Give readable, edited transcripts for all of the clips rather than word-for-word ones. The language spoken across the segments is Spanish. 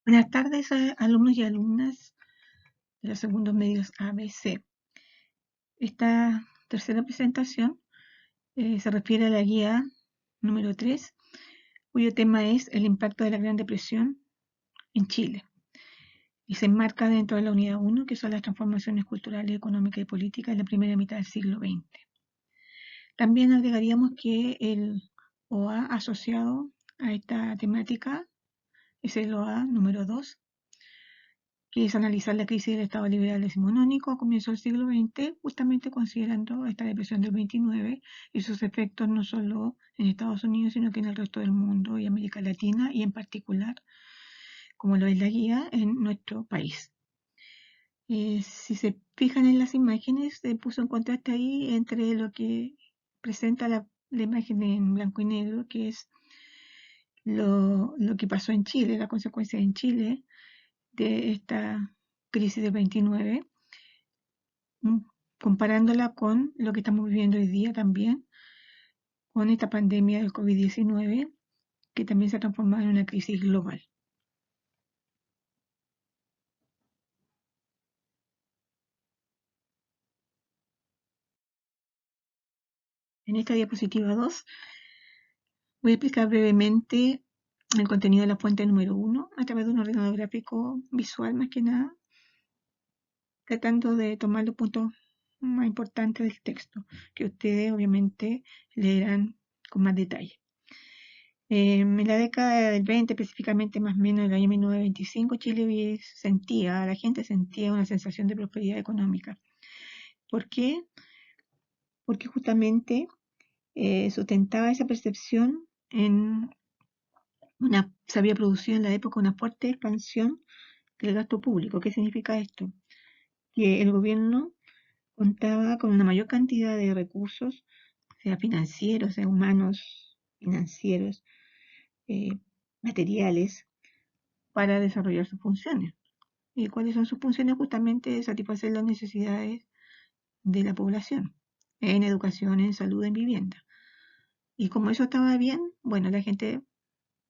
Buenas tardes a alumnos y alumnas de los segundos medios ABC. Esta tercera presentación se refiere a la guía número 3, cuyo tema es el impacto de la Gran Depresión en Chile. Y se enmarca dentro de la unidad 1, que son las transformaciones culturales, económicas y políticas en la primera mitad del siglo XX. También agregaríamos que el OA asociado a esta temática es el OA número 2, que es analizar la crisis del Estado liberal decimonónico a comienzos del siglo XX, justamente considerando esta depresión del 29 y sus efectos no solo en Estados Unidos, sino que en el resto del mundo y América Latina, y en particular, como lo es la guía, en nuestro país. Si se fijan en las imágenes, se puso en contraste ahí entre lo que presenta la imagen en blanco y negro, que es lo que pasó en Chile, la consecuencia en Chile de esta crisis del 29, comparándola con lo que estamos viviendo hoy día también, con esta pandemia del COVID-19, que también se ha transformado en una crisis global. En esta diapositiva 2 voy a explicar brevemente el contenido de la fuente número 1 a través de un ordenador gráfico visual, más que nada, tratando de tomar los puntos más importantes del texto, que ustedes obviamente leerán con más detalle. En la década del 20, específicamente más o menos en el año 1925, la gente sentía una sensación de prosperidad económica. ¿Por qué? Porque justamente sustentaba esa percepción se había producido en la época una fuerte expansión del gasto público. ¿Qué significa esto? Que el gobierno contaba con una mayor cantidad de recursos, sea financieros, sea humanos, financieros, materiales, para desarrollar sus funciones. ¿Y cuáles son sus funciones? Justamente satisfacer las necesidades de la población en educación, en salud, en vivienda. Y como eso estaba bien, bueno, la gente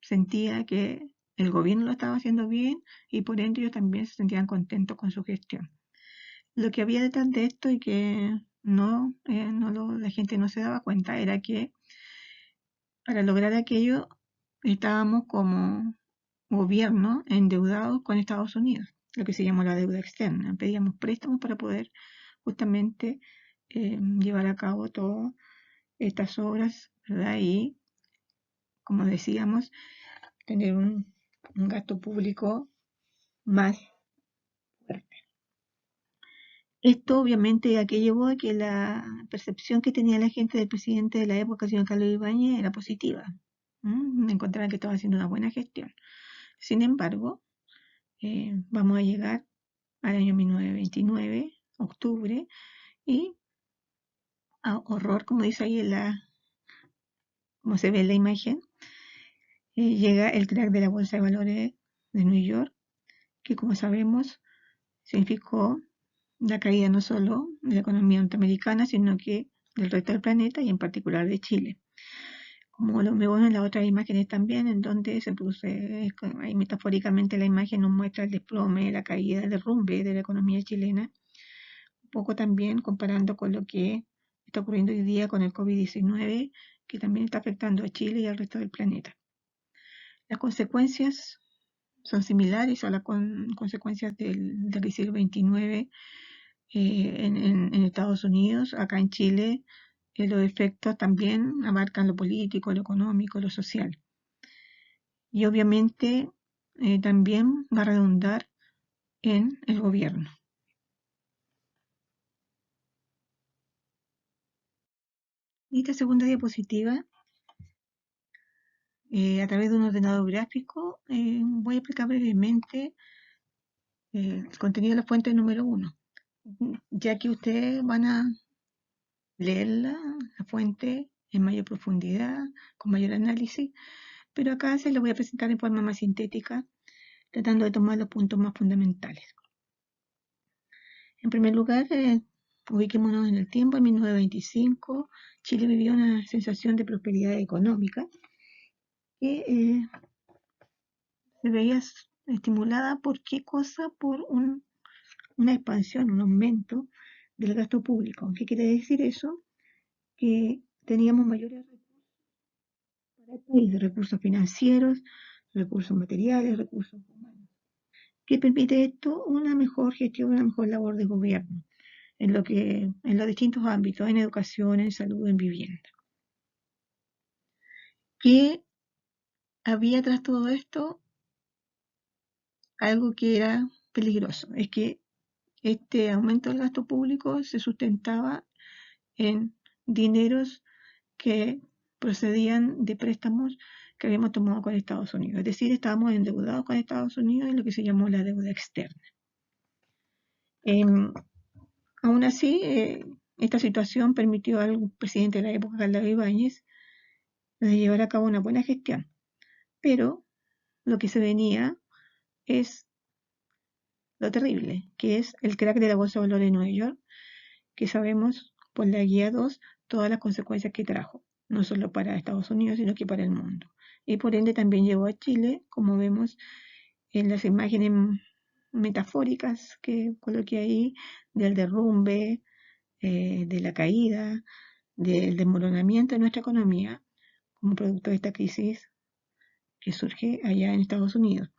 sentía que el gobierno lo estaba haciendo bien y por ende ellos también se sentían contentos con su gestión. Lo que había detrás de esto y que la gente no se daba cuenta era que para lograr aquello estábamos como gobierno endeudados con Estados Unidos, lo que se llama la deuda externa. Pedíamos préstamos para poder justamente llevar a cabo todas estas obras, ¿verdad? Y, como decíamos, tener un gasto público más fuerte. Esto obviamente a que llevó a que la percepción que tenía la gente del presidente de la época, señor Carlos Ibáñez, era positiva. Encontraban que estaba haciendo una buena gestión. Sin embargo, vamos a llegar al año 1929, octubre, y horror, como dice ahí como se ve en la imagen, llega el crack de la Bolsa de Valores de New York, que como sabemos significó la caída no solo de la economía norteamericana, sino que del resto del planeta y en particular de Chile. Como lo vemos en las otras imágenes también, en donde se produce, ahí metafóricamente la imagen nos muestra el desplome, la caída, el derrumbe de la economía chilena, un poco también comparando con lo que está ocurriendo hoy día con el COVID-19, que también está afectando a Chile y al resto del planeta. Las consecuencias son similares a las consecuencias del siglo XXIX en Estados Unidos. Acá en Chile los efectos también abarcan lo político, lo económico, lo social. Y obviamente también va a redundar en el gobierno. Y esta segunda diapositiva, a través de un ordenador gráfico, voy a explicar brevemente el contenido de la fuente número 1, ya que ustedes van a leer la fuente en mayor profundidad, con mayor análisis, pero acá se lo voy a presentar en forma más sintética, tratando de tomar los puntos más fundamentales. En primer lugar, ubiquémonos en el tiempo. En 1925, Chile vivió una sensación de prosperidad económica que se veía ¿Estimulada por qué cosa? Por una expansión, un aumento del gasto público. ¿Qué quiere decir eso? Que teníamos mayores recursos para el país, recursos financieros, recursos materiales, recursos humanos. ¿Qué permite esto? Una mejor gestión, una mejor labor de gobierno en los distintos ámbitos, en educación, en salud, en vivienda. ¿Qué había tras todo esto? Algo que era peligroso, es que este aumento del gasto público se sustentaba en dineros que procedían de préstamos que habíamos tomado con Estados Unidos. Es decir, estábamos endeudados con Estados Unidos en lo que se llamó la deuda externa. Aún así, esta situación permitió al presidente de la época, Carlos Ibáñez, de llevar a cabo una buena gestión. Pero lo que se venía es lo terrible, que es el crack de la Bolsa de Valores de Nueva York, que sabemos por la guía 2 todas las consecuencias que trajo, no solo para Estados Unidos, sino que para el mundo. Y por ende también llegó a Chile, como vemos en las imágenes metafóricas que coloqué ahí, del derrumbe, de la caída, del desmoronamiento de nuestra economía como producto de esta crisis que surge allá en Estados Unidos.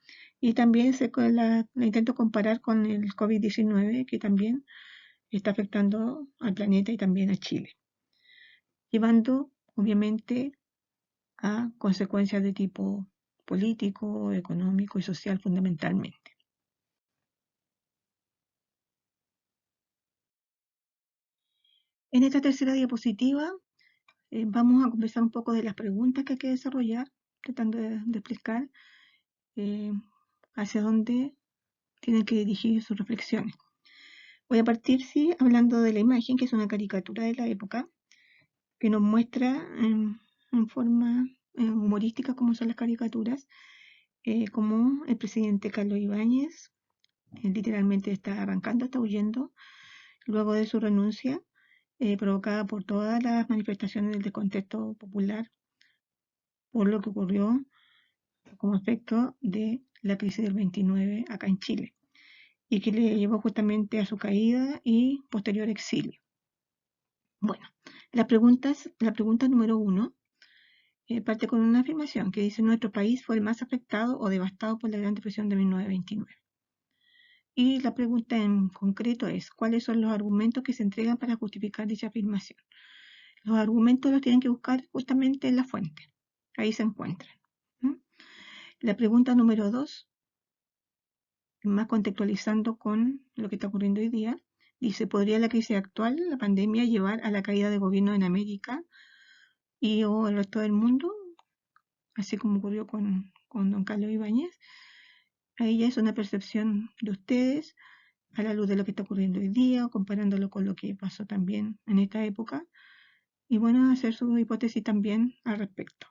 Y también la intento comparar con el COVID-19, que también está afectando al planeta y también a Chile, llevando obviamente a consecuencias de tipo político, económico y social fundamentalmente. En esta tercera diapositiva vamos a conversar un poco de las preguntas que hay que desarrollar, tratando de explicar hacia dónde tienen que dirigir sus reflexiones. Voy a partir, sí, hablando de la imagen, que es una caricatura de la época, que nos muestra en forma humorística cómo son las caricaturas, como el presidente Carlos Ibáñez literalmente está arrancando, está huyendo, luego de su renuncia, provocada por todas las manifestaciones del descontento popular, por lo que ocurrió como efecto de la crisis del 29 acá en Chile, y que le llevó justamente a su caída y posterior exilio. Bueno, la pregunta número 1 parte con una afirmación que dice: nuestro país fue el más afectado o devastado por la Gran Depresión de 1929. Y la pregunta en concreto es: ¿cuáles son los argumentos que se entregan para justificar dicha afirmación? Los argumentos los tienen que buscar justamente en la fuente. Ahí se encuentran. La pregunta número 2, más contextualizando con lo que está ocurriendo hoy día, dice: ¿podría la crisis actual, la pandemia, llevar a la caída de gobierno en América y o el resto del mundo? Así como ocurrió con don Carlos Ibáñez. Ahí ya es una percepción de ustedes a la luz de lo que está ocurriendo hoy día, comparándolo con lo que pasó también en esta época, y bueno, hacer su hipótesis también al respecto.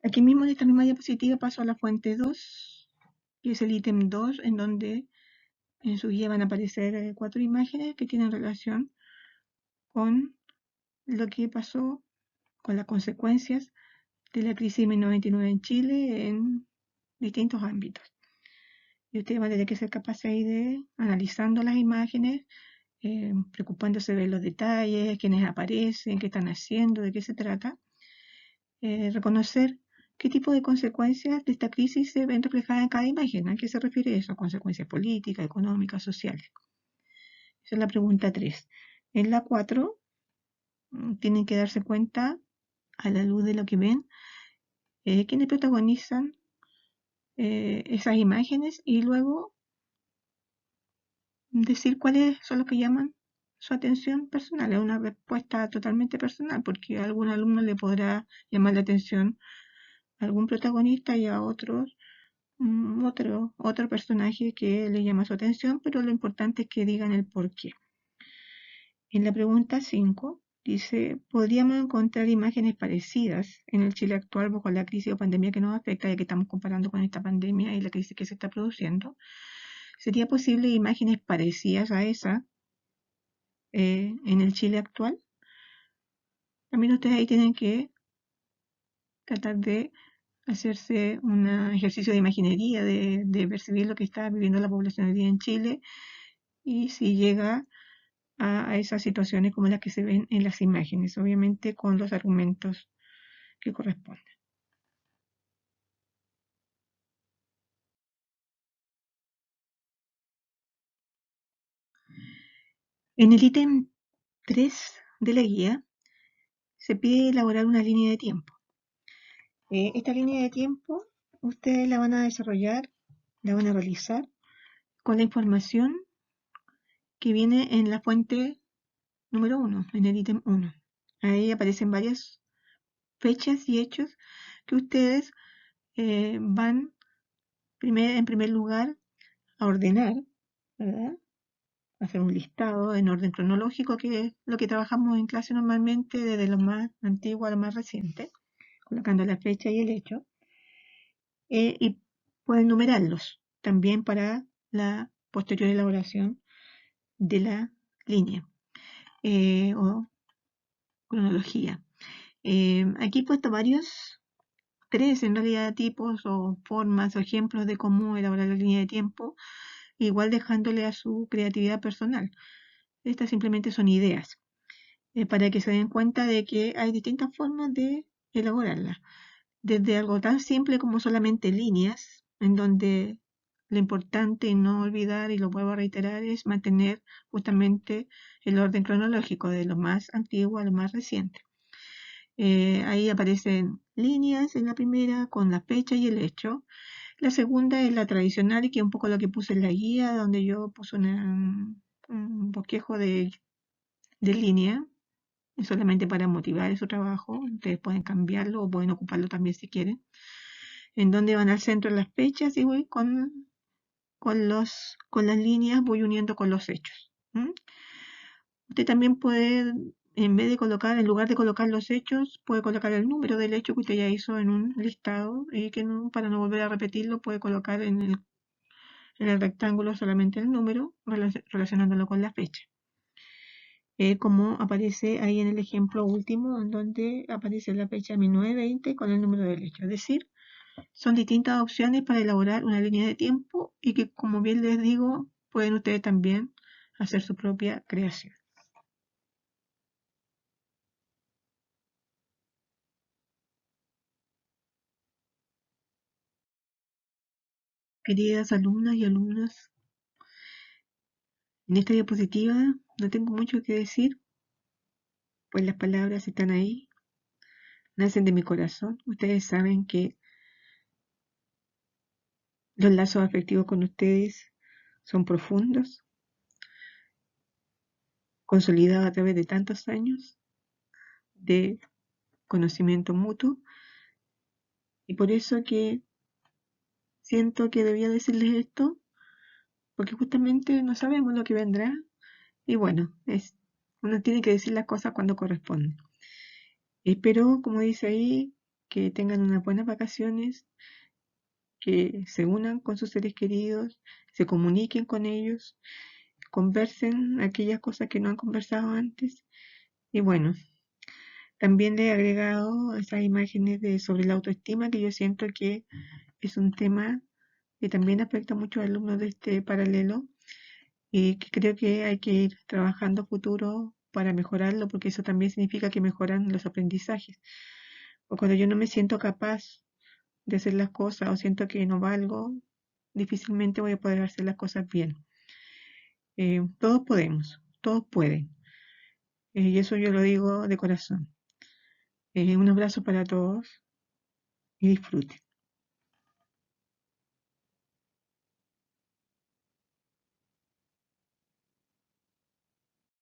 Aquí mismo en esta misma diapositiva paso a la fuente 2, que es el ítem 2, en donde en su guía van a aparecer 4 imágenes que tienen relación con lo que pasó, con las consecuencias de la crisis de 1929 en Chile en distintos ámbitos. Y ustedes van a tener que ser capaces ahí de, analizando las imágenes, preocupándose de los detalles, quiénes aparecen, qué están haciendo, de qué se trata, reconocer qué tipo de consecuencias de esta crisis se ven reflejadas en cada imagen. ¿A qué se refiere eso? Consecuencias políticas, económicas, sociales. Esa es la pregunta 3. En la 4, tienen que darse cuenta, a la luz de lo que ven, quiénes protagonizan esas imágenes y luego decir cuáles son los que llaman su atención personal. Es una respuesta totalmente personal, porque a algún alumno le podrá llamar la atención algún protagonista y a otros otro personaje que le llama su atención, pero lo importante es que digan el por qué. En la pregunta 5 dice: ¿podríamos encontrar imágenes parecidas en el Chile actual bajo la crisis o pandemia que nos afecta, ya que estamos comparando con esta pandemia y la crisis que se está produciendo? ¿Sería posible imágenes parecidas a esa en el Chile actual? También ustedes ahí tienen que tratar de hacerse un ejercicio de imaginería, de percibir lo que está viviendo la población hoy día en Chile y si llega a esas situaciones como las que se ven en las imágenes, obviamente con los argumentos que corresponden. En el ítem 3 de la guía se pide elaborar una línea de tiempo. Esta línea de tiempo ustedes la van a desarrollar, la van a realizar con la información que viene en la fuente número 1, en el ítem 1. Ahí aparecen varias fechas y hechos que ustedes van en primer lugar a ordenar, ¿verdad? Hacer un listado en orden cronológico, que es lo que trabajamos en clase normalmente desde lo más antiguo a lo más reciente, colocando la fecha y el hecho, y pueden numerarlos también para la posterior elaboración de la línea o cronología. Aquí he puesto tres en realidad tipos o formas o ejemplos de cómo elaborar la línea de tiempo, igual dejándole a su creatividad personal. Estas simplemente son ideas, para que se den cuenta de que hay distintas formas de elaborarla. Desde algo tan simple como solamente líneas, en donde lo importante y no olvidar, y lo vuelvo a reiterar, es mantener justamente el orden cronológico de lo más antiguo a lo más reciente. Ahí aparecen líneas en la primera con la fecha y el hecho. La segunda es la tradicional, y que es un poco lo que puse en la guía, donde yo puse un bosquejo de línea, solamente para motivar su trabajo. Ustedes pueden cambiarlo o pueden ocuparlo también si quieren. En donde van al centro las fechas y voy con las líneas, voy uniendo con los hechos. Usted también puede, en vez de colocar, en lugar de colocar los hechos, puede colocar el número del hecho que usted ya hizo en un listado, y que no, para no volver a repetirlo, puede colocar en el rectángulo solamente el número, relacionándolo con la fecha. Como aparece ahí en el ejemplo último, en donde aparece la fecha 1920 con el número del hecho. Es decir, son distintas opciones para elaborar una línea de tiempo, y que, como bien les digo, pueden ustedes también hacer su propia creación. Queridas alumnas y alumnos, en esta diapositiva no tengo mucho que decir, pues las palabras están ahí, nacen de mi corazón. Ustedes saben que los lazos afectivos con ustedes son profundos, consolidados a través de tantos años de conocimiento mutuo, y por eso que siento que debía decirles esto, porque justamente no sabemos lo que vendrá, y bueno, uno tiene que decir las cosas cuando corresponde. Espero, como dice ahí, que tengan unas buenas vacaciones, que se unan con sus seres queridos, se comuniquen con ellos, conversen aquellas cosas que no han conversado antes. Y bueno, también le he agregado esas imágenes sobre la autoestima, que yo siento que es un tema que también afecta a muchos alumnos de este paralelo, y que creo que hay que ir trabajando a futuro para mejorarlo, porque eso también significa que mejoran los aprendizajes. O cuando yo no me siento capaz de hacer las cosas, o siento que no valgo, difícilmente voy a poder hacer las cosas bien. Todos podemos, todos pueden, y eso yo lo digo de corazón. Un abrazo para todos y disfruten.